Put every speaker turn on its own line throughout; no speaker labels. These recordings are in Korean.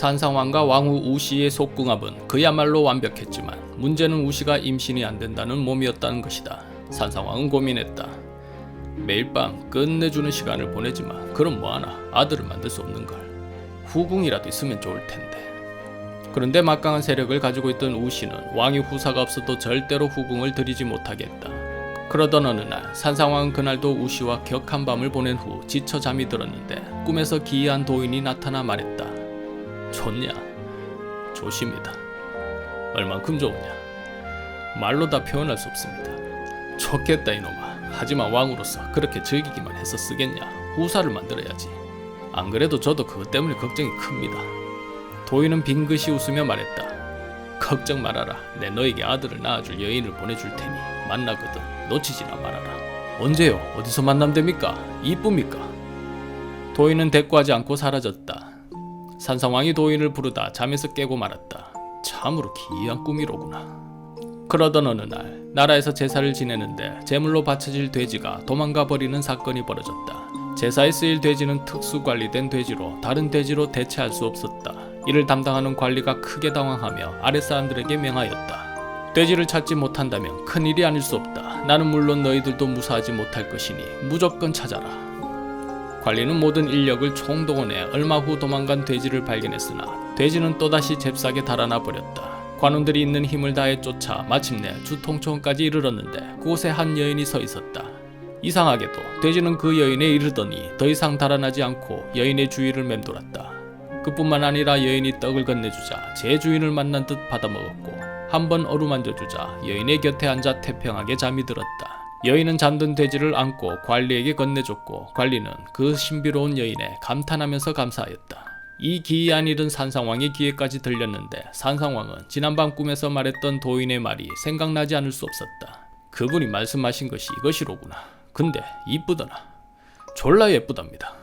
산상왕과 왕후 우시의 속궁합은 그야말로 완벽했지만 문제는 우시가 임신이 안 된다는 몸이었다는 것이다. 산상왕은 고민했다. 매일 밤 끝내주는 시간을 보내지만 그럼 뭐하나 아들을 만들 수 없는걸. 후궁이라도 있으면 좋을 텐데. 그런데 막강한 세력을 가지고 있던 우시는 왕의 후사가 없어도 절대로 후궁을 들이지 못하겠다. 그러던 어느 날 산상왕은 그날도 우시와 격한 밤을 보낸 후 지쳐 잠이 들었는데 꿈에서 기이한 도인이 나타나 말했다. 좋냐? 좋습니다. 얼만큼 좋으냐? 말로 다 표현할 수 없습니다. 좋겠다 이놈아. 하지만 왕으로서 그렇게 즐기기만 해서 쓰겠냐? 후사를 만들어야지. 안 그래도 저도 그것 때문에 걱정이 큽니다. 도인은 빙긋이 웃으며 말했다. 걱정 말아라. 내 너에게 아들을 낳아줄 여인을 보내줄 테니 만나거든 놓치지나 말아라. 언제요? 어디서 만남됩니까? 이쁩니까? 도인은 대꾸하지 않고 사라졌다. 산상왕이 도인을 부르다 잠에서 깨고 말았다. 참으로 기이한 꿈이로구나. 그러던 어느 날 나라에서 제사를 지내는데 제물로 바쳐질 돼지가 도망가 버리는 사건이 벌어졌다. 제사에 쓰일 돼지는 특수 관리된 돼지로 다른 돼지로 대체할 수 없었다. 이를 담당하는 관리가 크게 당황하며 아랫사람들에게 명하였다. 돼지를 찾지 못한다면 큰일이 아닐 수 없다. 나는 물론 너희들도 무사하지 못할 것이니 무조건 찾아라. 관리는 모든 인력을 총동원해 얼마 후 도망간 돼지를 발견했으나 돼지는 또다시 잽싸게 달아나 버렸다. 관원들이 있는 힘을 다해 쫓아 마침내 주통청까지 이르렀는데 그곳에 한 여인이 서 있었다. 이상하게도 돼지는 그 여인에 이르더니 더 이상 달아나지 않고 여인의 주위를 맴돌았다. 그뿐만 아니라 여인이 떡을 건네주자 제 주인을 만난 듯 받아먹었고 한번 어루만져주자 여인의 곁에 앉아 태평하게 잠이 들었다. 여인은 잠든 돼지를 안고 관리에게 건네줬고 관리는 그 신비로운 여인에 감탄하면서 감사하였다. 이 기이한 일은 산상왕의 귀에까지 들렸는데 산상왕은 지난밤 꿈에서 말했던 도인의 말이 생각나지 않을 수 없었다. 그분이 말씀하신 것이 이것이로구나. 근데 이쁘더나. 졸라 예쁘답니다.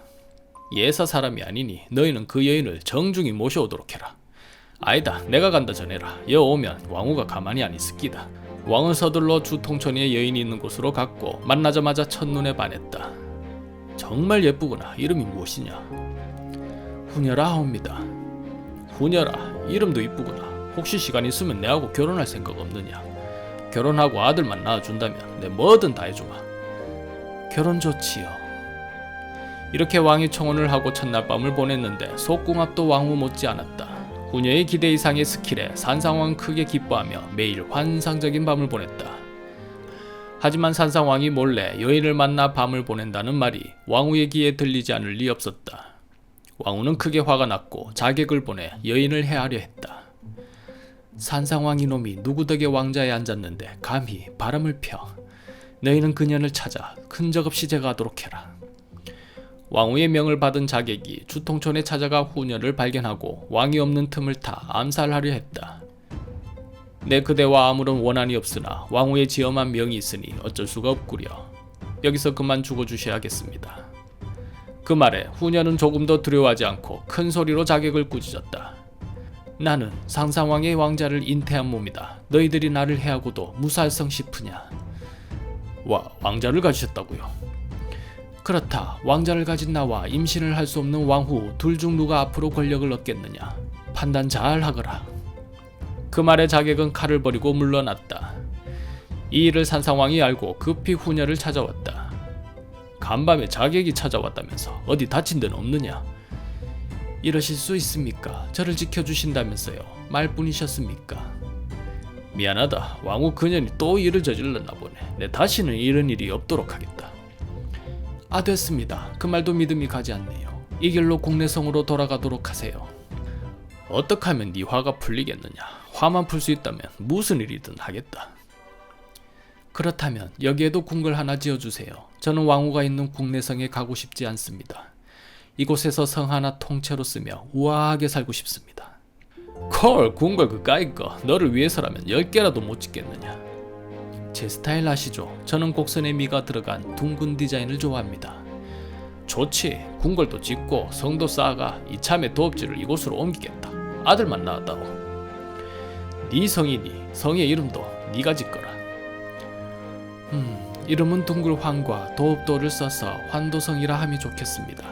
예사 사람이 아니니 너희는 그 여인을 정중히 모셔오도록 해라. 아니다, 내가 간다 전해라. 여 오면 왕후가 가만히 안 있을기다. 왕은 서둘러 주통천의 여인이 있는 곳으로 갔고 만나자마자 첫눈에 반했다. 정말 예쁘구나. 이름이 무엇이냐? 후녀라 하옵니다. 후녀라, 이름도 이쁘구나. 혹시 시간 있으면 내하고 결혼할 생각 없느냐? 결혼하고 아들만 낳아준다면 내 뭐든 다 해주마. 결혼 좋지요. 이렇게 왕이 청혼을 하고 첫날 밤을 보냈는데 속궁합도 왕후 못지 않았다. 후녀의 기대 이상의 스킬에 산상왕은 크게 기뻐하며 매일 환상적인 밤을 보냈다. 하지만 산상왕이 몰래 여인을 만나 밤을 보낸다는 말이 왕후의 귀에 들리지 않을 리 없었다. 왕후는 크게 화가 났고 자객을 보내 여인을 해하려 했다. 산상왕 이놈이 누구 덕에 왕자에 앉았는데 감히 바람을 펴. 너희는 그년을 찾아 흔적없이 제거하도록 해라. 왕후의 명을 받은 자객이 주통촌에 찾아가 후녀를 발견하고 왕이 없는 틈을 타 암살하려 했다. 내 그대와 아무런 원한이 없으나 왕후의 지엄한 명이 있으니 어쩔 수가 없구려. 여기서 그만 죽어주셔야겠습니다. 그 말에 후녀는 조금 더 두려워하지 않고 큰 소리로 자객을 꾸짖었다. 나는 산상왕의 왕자를 인태한 몸이다. 너희들이 나를 해하고도 무사할성 싶으냐? 왕자를 가지셨다고요? 그렇다. 왕자를 가진 나와 임신을 할 수 없는 왕후 둘 중 누가 앞으로 권력을 얻겠느냐? 판단 잘 하거라. 그 말에 자객은 칼을 버리고 물러났다. 이 일을 산상왕이 알고 급히 후녀를 찾아왔다. 간밤에 자객이 찾아왔다면서 어디 다친 데는 없느냐? 이러실 수 있습니까? 저를 지켜주신다면서요. 말뿐이셨습니까? 미안하다. 왕후 그년이 또 일을 저질렀나 보네. 내 다시는 이런 일이 없도록 하겠다. 됐습니다. 그 말도 믿음이 가지 않네요. 이 길로 국내성으로 돌아가도록 하세요. 어떻게 하면 네 화가 풀리겠느냐? 화만 풀 수 있다면 무슨 일이든 하겠다. 그렇다면 여기에도 궁궐 하나 지어주세요. 저는 왕후가 있는 국내성에 가고 싶지 않습니다. 이곳에서 성 하나 통째로 쓰며 우아하게 살고 싶습니다. 콜, 궁궐 그까이 거. 너를 위해서라면 10개라도 못 짓겠느냐? 제 스타일 아시죠? 저는 곡선의 미가 들어간 둥근 디자인을 좋아합니다. 좋지. 궁궐도 짓고 성도 쌓아가 이참에 도읍지를 이곳으로 옮기겠다. 아들만 낳았다오. 네 성이니 성의 이름도 네가 짓거라. 이름은 둥글환과 도읍도를 써서 환도성이라 함이 좋겠습니다.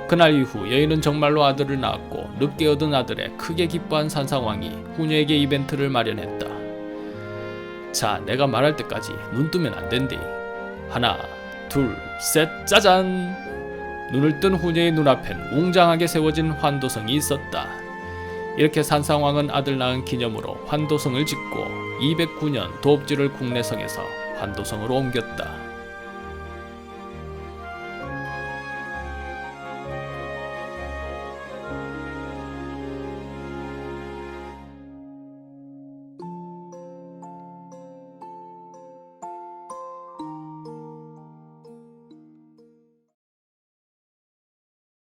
그날 이후 여인은 정말로 아들을 낳았고 늦게 얻은 아들에 크게 기뻐한 산상왕이 후녀에게 이벤트를 마련했다. 자, 내가 말할 때까지 눈 뜨면 안 된대. 하나, 둘, 셋, 짜잔! 눈을 뜬 후녀의 눈앞엔 웅장하게 세워진 환도성이 있었다. 이렇게 산상왕은 아들 낳은 기념으로 환도성을 짓고 209년 도읍지를 국내성에서 환도성으로 옮겼다.